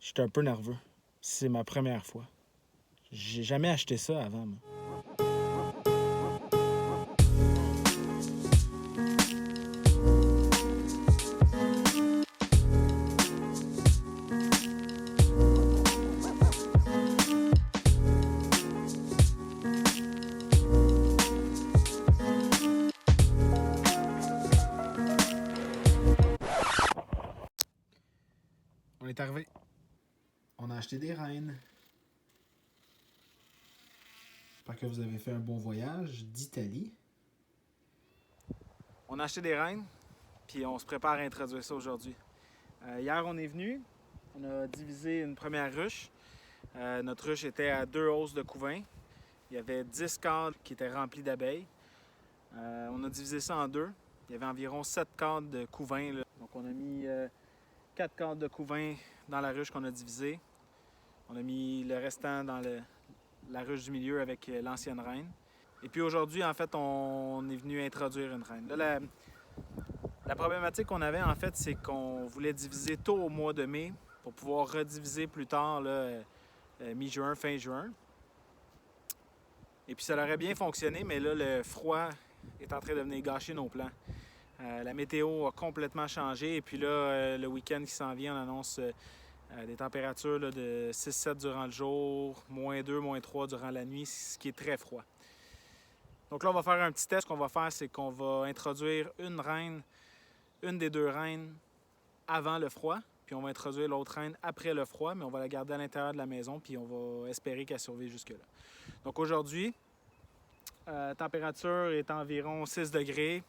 Je suis un peu nerveux. C'est ma première fois. J'ai jamais acheté ça avant, moi. On est arrivé. On a acheté des reines. J'espère que vous avez fait un bon voyage d'Italie. On a acheté des reines, puis on se prépare à introduire ça aujourd'hui. Hier, on est venu, on a divisé une première ruche. Notre ruche était à 2 hausses de couvain. Il y avait 10 cadres qui étaient remplis d'abeilles. On a divisé ça en deux. Il y avait environ 7 cadres de couvain, là. Donc on a mis 4 cadres de couvain dans la ruche qu'on a divisée. On a mis le restant dans la ruche du milieu avec l'ancienne reine. Et puis aujourd'hui, en fait, on est venu introduire une reine. Là, la problématique qu'on avait, en fait, c'est qu'on voulait diviser tôt au mois de mai pour pouvoir rediviser plus tard, là, mi-juin, fin juin. Et puis ça aurait bien fonctionné, mais là, le froid est en train de venir gâcher nos plans. La météo a complètement changé et puis là, le week-end qui s'en vient, on annonce des températures là, de 6-7 durant le jour, -2, -3 durant la nuit, ce qui est très froid. Donc là, on va faire un petit test. Ce qu'on va faire, c'est qu'on va introduire une reine, une des deux reines avant le froid, puis on va introduire l'autre reine après le froid, mais on va la garder à l'intérieur de la maison, puis on va espérer qu'elle survive jusque-là. Donc aujourd'hui, température est environ 6 degrés.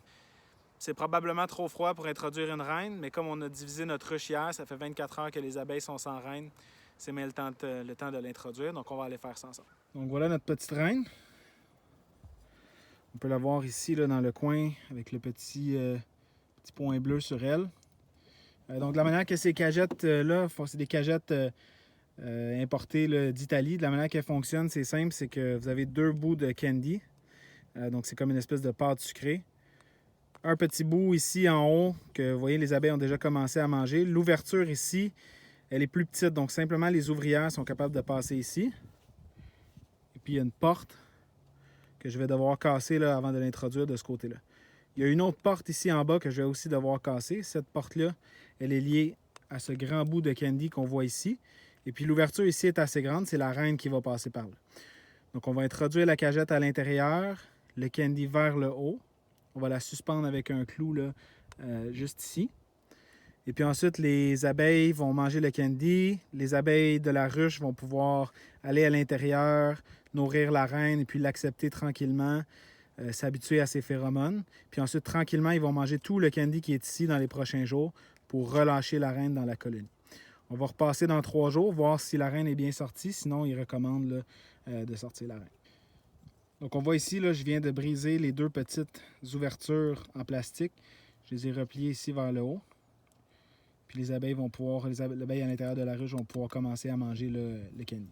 C'est probablement trop froid pour introduire une reine, mais comme on a divisé notre ruche hier, ça fait 24 heures que les abeilles sont sans reine. C'est même le temps de l'introduire, donc on va aller faire ça ensemble. Donc voilà notre petite reine. On peut la voir ici là, dans le coin avec le petit point bleu sur elle. Donc de la manière que ces cagettes là, c'est des cagettes importées d'Italie. De la manière qu'elles fonctionnent, c'est simple, c'est que vous avez 2 bouts de candy. Donc c'est comme une espèce de pâte sucrée. Un petit bout ici en haut que vous voyez les abeilles ont déjà commencé à manger. L'ouverture ici, elle est plus petite, donc simplement les ouvrières sont capables de passer ici. Et puis il y a une porte que je vais devoir casser là, avant de l'introduire de ce côté-là. Il y a une autre porte ici en bas que je vais aussi devoir casser. Cette porte-là, elle est liée à ce grand bout de candy qu'on voit ici. Et puis l'ouverture ici est assez grande, c'est la reine qui va passer par là. Donc on va introduire la cagette à l'intérieur, le candy vers le haut. On va la suspendre avec un clou là, juste ici. Et puis ensuite, les abeilles vont manger le candy. Les abeilles de la ruche vont pouvoir aller à l'intérieur, nourrir la reine et puis l'accepter tranquillement, s'habituer à ses phéromones. Puis ensuite, tranquillement, ils vont manger tout le candy qui est ici dans les prochains jours pour relâcher la reine dans la colonie. On va repasser dans 3 jours, voir si la reine est bien sortie. Sinon, ils recommandent là, de sortir la reine. Donc on voit ici, là, je viens de briser les 2 petites ouvertures en plastique. Je les ai repliées ici vers le haut. Puis les abeilles vont pouvoir, les abeilles à l'intérieur de la ruche vont pouvoir commencer à manger le candy.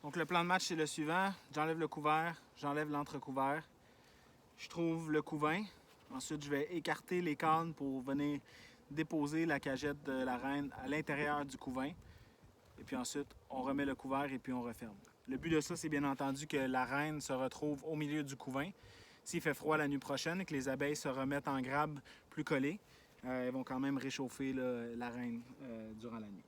Donc le plan de match, c'est le suivant. J'enlève le couvert, j'enlève l'entrecouvert. Je trouve le couvain. Ensuite, je vais écarter les cannes pour venir déposer la cagette de la reine à l'intérieur du couvain. Et puis ensuite, on remet le couvert et puis on referme. Le but de ça, c'est bien entendu que la reine se retrouve au milieu du couvain. S'il fait froid la nuit prochaine et que les abeilles se remettent en grappe plus collées, elles vont quand même réchauffer là, la reine durant la nuit.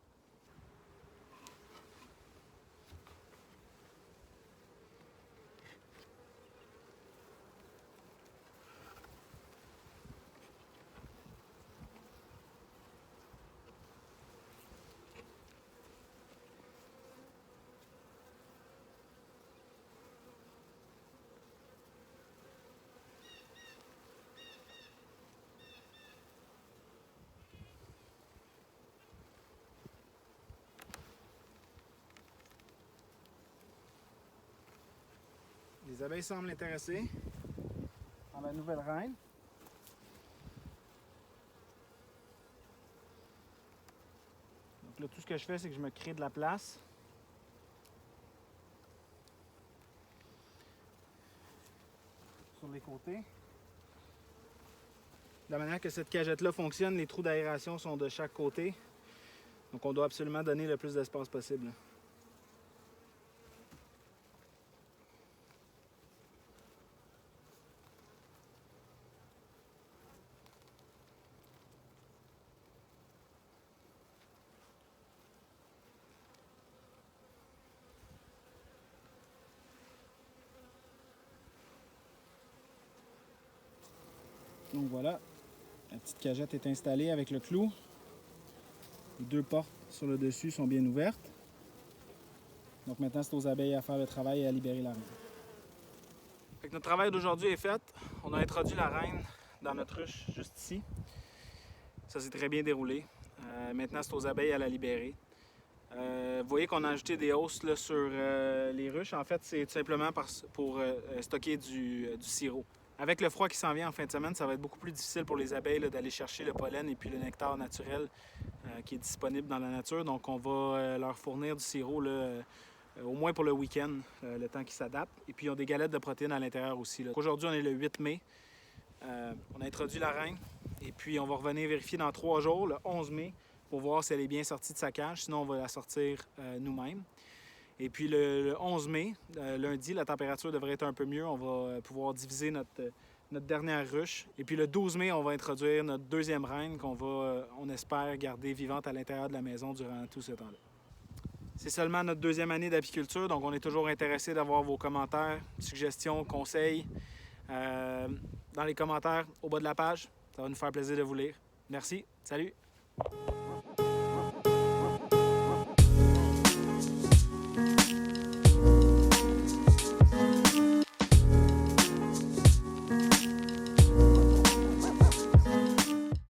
Les abeilles semblent intéressées par la nouvelle reine. Donc là, tout ce que je fais, c'est que je me crée de la place. Sur les côtés. De la manière que cette cagette-là fonctionne, les trous d'aération sont de chaque côté. Donc on doit absolument donner le plus d'espace possible. Donc voilà, la petite cagette est installée avec le clou. Les deux portes sur le dessus sont bien ouvertes. Donc maintenant, c'est aux abeilles à faire le travail et à libérer la reine. Fait que notre travail d'aujourd'hui est fait. On a introduit la reine dans notre ruche juste ici. Ça s'est très bien déroulé. Maintenant, c'est aux abeilles à la libérer. Vous voyez qu'on a ajouté des hausses là, sur les ruches. En fait, c'est tout simplement pour stocker du sirop. Avec le froid qui s'en vient en fin de semaine, ça va être beaucoup plus difficile pour les abeilles d'aller chercher le pollen et puis le nectar naturel qui est disponible dans la nature. Donc, on va leur fournir du sirop là, au moins pour le week-end, le temps qu'ils s'adaptent. Et puis, ils ont des galettes de protéines à l'intérieur aussi. Aujourd'hui, on est le 8 mai. On a introduit la reine. Et puis, on va revenir vérifier dans 3 jours, le 11 mai, pour voir si elle est bien sortie de sa cage. Sinon, on va la sortir nous-mêmes. Et puis le 11 mai, lundi, la température devrait être un peu mieux. On va pouvoir diviser notre dernière ruche. Et puis le 12 mai, on va introduire notre deuxième reine qu'on va, on espère, garder vivante à l'intérieur de la maison durant tout ce temps-là. C'est seulement notre deuxième année d'apiculture, donc on est toujours intéressé d'avoir vos commentaires, suggestions, conseils dans les commentaires au bas de la page. Ça va nous faire plaisir de vous lire. Merci. Salut!